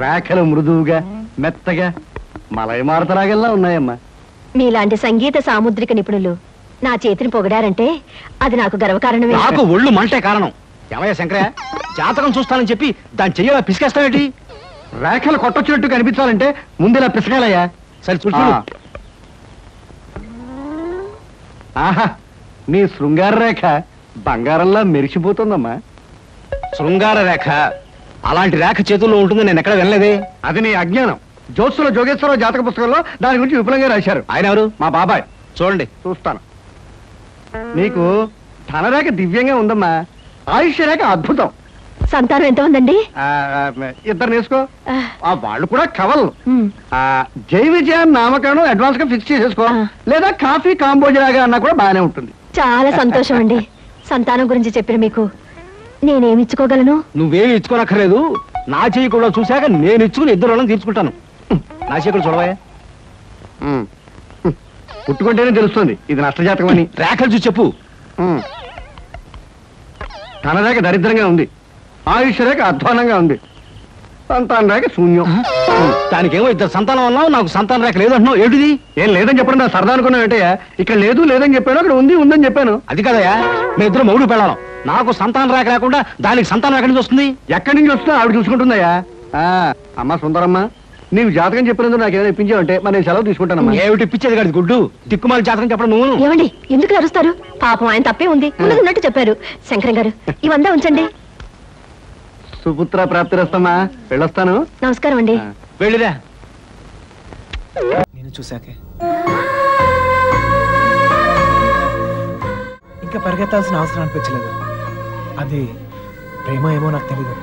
రేఖలు మృదువుగా మెత్తగా మలయమారుతరాగల్లా ఉన్నాయమ్మా. మీలాంటి సంగీత సాముద్రిక నిపుణులు నా చేతిని పొగిడారంటే అది నాకు గర్వకారణమే. నాకు ఒళ్ళు మంటే కారణం. ఏమయ్య శంకరయ్య, జాతకం చూస్తానని చెప్పి దాని చెయ్యాల పిసికేస్తావేటి? రేఖలు కొట్టొచ్చినట్టు కనిపించాలంటే ముందులా పిసకాలయ్యా. సరే చూడు. ఆహా, నీ శృంగార రేఖ బంగారంలా మెరిసిపోతుందమ్మా. శృంగార రేఖ? అలాంటి రేఖ చేతుల్లో ఉంటుందని నేను ఎక్కడ వినలేదే. అది నీ అజ్ఞానం. జోత్సుల జోగేశ్వరరావు జాతక పుస్తకంలో దాని గురించి విపులంగా రాశారు. ఆయన ఎవరు? మా బాబాయ్. చూడండి. చూస్తాను. నీకు ధనరేఖ దివ్యంగా ఉందమ్మా. ఆయుష్య రేఖ అద్భుతం. సంతానం ఎంత ఉందండి? ఇద్దరు నేసుకో. వాళ్ళు కూడా కవల్. జై విజయాన్ని నామకరణం అడ్వాన్స్ గా ఫిక్స్ చేసేసుకో. లేదా కాఫీ కాంబోజలాగా అన్నా కూడా బాగానే ఉంటుంది. చాలా సంతోషం అండి. సంతానం గురించి చెప్పిన మీకు నేనేమి ఇచ్చుకోగలను? నువ్వేమి ఇచ్చుకోనక్కర్లేదు. నా చెయ్యి కూడా చూశాక నేను ఇచ్చుకుని ఇద్దరు వాళ్ళని తీర్చుకుంటాను. నా చెయ్యి కూడా చూడవా. పుట్టుకుంటేనే తెలుస్తుంది ఇది నష్టజాతకం అని. రేఖలు చూసి చెప్పు. ధనరేఖ దరిద్రంగా ఉంది. ఆయుష్ రేఖ అధ్వానంగా ఉంది. సంతాన రేఖ శూన్యం. దానికేమో ఇద్దరు సంతానం అన్నావు, నాకు సంతాన రేఖ లేదు అంటున్నావు. ఏమిటిది? ఏం లేదని చెప్పడం నా సరదా అనుకున్నావు ఏంటయ్యా? ఇక్కడ లేదు లేదని చెప్పాను, అక్కడ ఉంది ఉందని చెప్పాను. అది కదయ్యా, మీ ఇద్దరు మౌడు పెళ్ళాం. నాకు సంతాన రేఖ లేకుండా దానికి సంతానం ఎక్కడి నుంచి వస్తుంది? ఎక్కడి నుంచి వస్తుందో ఆవిడ చూసుకుంటుందయ్యా. అమ్మా సుందరమ్మ, నీవు జాతకం చెప్పినందుకు నాకు ఏదైనా ఇప్పించావంటే మరి నేను సెలవు తీసుకుంటానమ్మా. ఏమిటి ఇప్పించేది కాదు గుడ్డు, దిక్కుమాలి జాతకం చెప్పడం నువ్వు. ఏమండి ఎందుకు అరుస్తారు? పాపం ఆయన తప్పే ఉంది, ఉన్నట్టు చెప్పారు. శంకరం గారు ఇవంతా ఉంచండి. సుపుత్ర ప్రాప్తిరస్తమ్మా, వెళ్ళొస్తాను. నమస్కారం అండి. వెళ్ళిరా. నేను చూశాకే ఇంకా పరిగెత్తాల్సిన అవసరం అనిపించలేదు. అది ప్రేమ ఏమో నాకు తెలీదు.